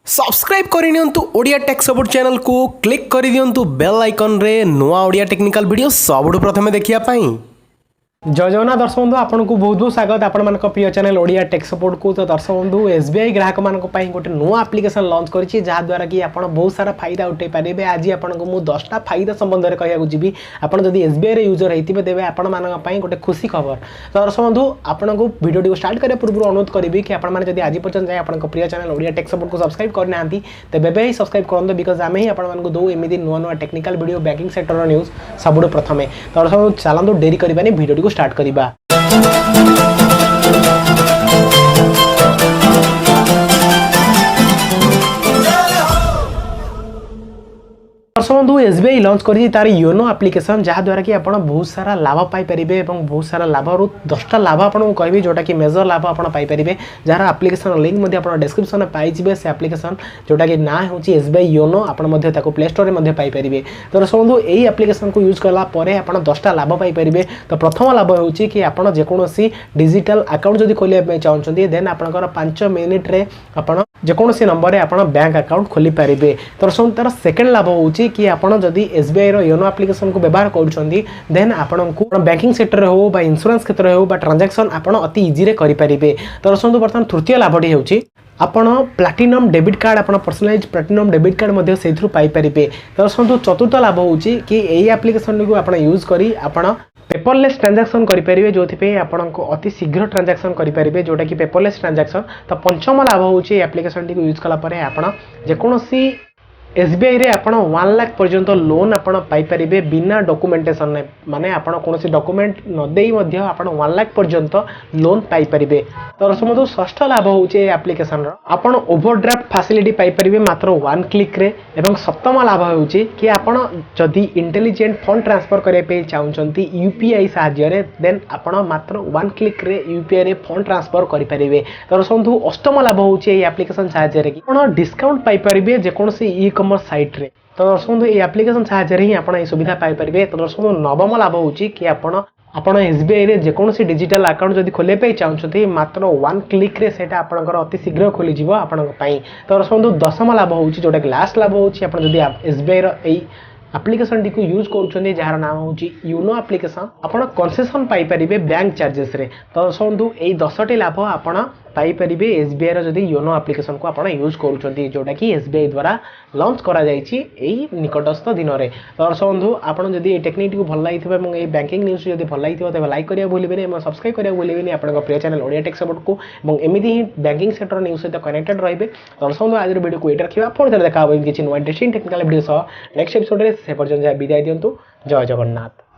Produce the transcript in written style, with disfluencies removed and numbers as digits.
Subscribe करनियंतु Odia tech support channel को click कर दियंतु बेल आइकन रे नुआ ओडिया टेक्निकल वीडियो सबुठु प्रथमे देखिया पाई। जय जगन्नाथ दर्शक बंधु आपन को बहुत बहुत स्वागत आपण मान प्रिय चैनल ओडिया टेक सपोर्ट को। तो दर्शक बंधु एसबीआई ग्राहक मान गोटे नुआ एप्लिकेशन लॉन्च करिछि जहा द्वारा कि आपण बहुत सारा फायदा उठे पारिबे। आज आपण को मु 10टा फायदा संबंध रे कहया जीवी। आपण जदी एसबीआई रे यूजर हेतिबे देबे आपण मान गोटे खुशी खबर। तो दर्शक बंधु आपण को वीडियो को स्टार्ट करे पूर्व अनुरोध करबी कि आपण मान जदी आज पर्यंत जाय आपण प्रिय चैनल ओडिया टेक सपोर्ट को सब्सक्राइब करनांती तेबे बे सब्सक्राइब करंदो बिकॉज़ आमे ही आपण मान को दो एमिदी नुआ नुआ technical video banking sector news सबुठु प्रथमे। तो दर्शक बंधु चलंदो देरी करबानी वीडियो को स्टार्ट करबा। दर्शक बंधु एसबीआई लॉन्च करी तार योनो एप्लिकेशन जहाँ द्वारा कि आप बहुत सारा लाभ पाइपर और बहुत सारा लाभ रु 10टा लाभ आपको कहबी जोटा कि मेजर लाभ आप पाइपर जार एप्लिकेशन लिंक आप डिस्क्रिप्शन में पाइबे से एप्लिकेशन जोटा कि ना हूँ एसबीआई योनो आप प्ले स्टोर में पाइपर। तो दर्शक बंधु यही एप्लिकेशन को यूज कला आप 10टा लाभ पाइपर। तो प्रथम लाभ हो कि आप जेकोसी डिजिटल अकाउंट जब खोलिया चाहते देन आपंकर 5 मिनिट रे आप जेकोसी नंबर में आप बैंक अकाउंट खोली पारे। तो दर्शक तार सेकेंड लाभ हो कि आपण जदि एसबीआई रो योनो एप्लिकेशन को व्यवहार करूछंदी देन आपण को बैंकिंग सेक्टर हो बा इंश्योरेंस क्षेत्र हो बा ट्रांजैक्शन आपण अति इजी रे करि परिबे। तो दर्शक बर्तमान तृतीय लाभटी होछि आपण प्लैटिनम डेबिट कार्ड आपण पर्सनलाइज प्लैटिनम डेबिट कार्ड मध्ये सेथरु पाई परिबे। तो दर्शक चतुर्थ लाभ होछि कि एई एप्लिकेशन को आपण यूज करी आपण पेपरलेस ट्रांजैक्शन करें जो आपको अति शीघ्र ट्रांजैक्शन करें जोटा कि पेपरलेस ट्रांजैक्शन। तो पंचम लाभ होछि एप्लिकेशन टी यूज कला परे आपण जेकोसी एसबीआई रे आपण 1 लाख पर्यंत लोन आपण पाई परिबे बिना डॉक्यूमेंटेशन ने माने आपण कोनोसी डॉक्यूमेंट न देई मध्य आपण 1 लाख पर्यंत लोन पाई परिबे। तो दर्शक बंधु षष्ठ लाभ होचे एप्लिकेशन रो आपण ओवरड्राफ्ट फैसिलिटी पाई परिबे मात्र 1 क्लिक रे। एवं सप्तम लाभ होचे कि आपण जदी इंटेलिजेंट फंड ट्रांसफर करे पे चाहउचंती यूपीआई सहायता रे देन आपण मात्र 1 क्लिक रे यूपीआई रे फंड ट्रांसफर करि परिबे। तो दर्शक बंधु अष्टम लाभ होचे ए एप्लिकेशन सहायता रे कि आपण डिस्काउंट पाई परिबे जेकोसी ई कॉमर्स साइट रे। तो दर्शक बंधु ये एप्लिकेशन सहायता रे ही आपण ए सुविधा पाई परिबे। तो दर्शक बंधु नवम लाभ होची कि आपण एसबीआई रे जेकोसी डिजिटल अकाउंट जदी खोले पे चाहउछथि मात्र 1 क्लिक रे सेटा आपनकर अति शीघ्र खोली जिवो आपनक पई। तो दर्शक बंधु दशम लाभ होची जोटा कि लास्ट लाभ होची आपण जदी एसबीआई रो एई एप्लिकेशन टी को यूज करूछन्ती जार नाम होची योनो एप्लिकेशन आपण कंसेशन पाई परिबे बैंक चार्जेस रे। तो दर्शक बंधु एई 10टी लाभ आपण पाई परिबे एसबीआई रो जदी योनो एप्लिकेशन को आपण यूज करूछन्ती जोटा कि एसबीआई द्वारा लॉन्च करा जायछि एई निकटस्थ दिन रे। तो दर्शक बंधु आपण जदी ए टेक्निक को भल लागिथिबे एवं ए बैंकिंग न्यूज़ जदी भल लागिथिबे तबे लाइक करिया भूलिबेनी एवं सब्सक्राइब करिया भूलिबेनी आपन प्रिय चैनल ओडिया टेक सपोर्ट को एवं एमिदी ही बैंकिंग सेक्टर न्यूज़ सहित कनेक्टेड रहिबे। तो दर्शक बंधु आज वीडियो को एटा रखिबा पुଣି ଥରେ ଦେଖା ହେବ କିଛି ନୂଆ इंटरेस्टिंग टेक्निकल वीडियो सह नेक्स्ट एपिसोड रे से पर्यंत विदाय दियंतु। जय जगन्नाथ।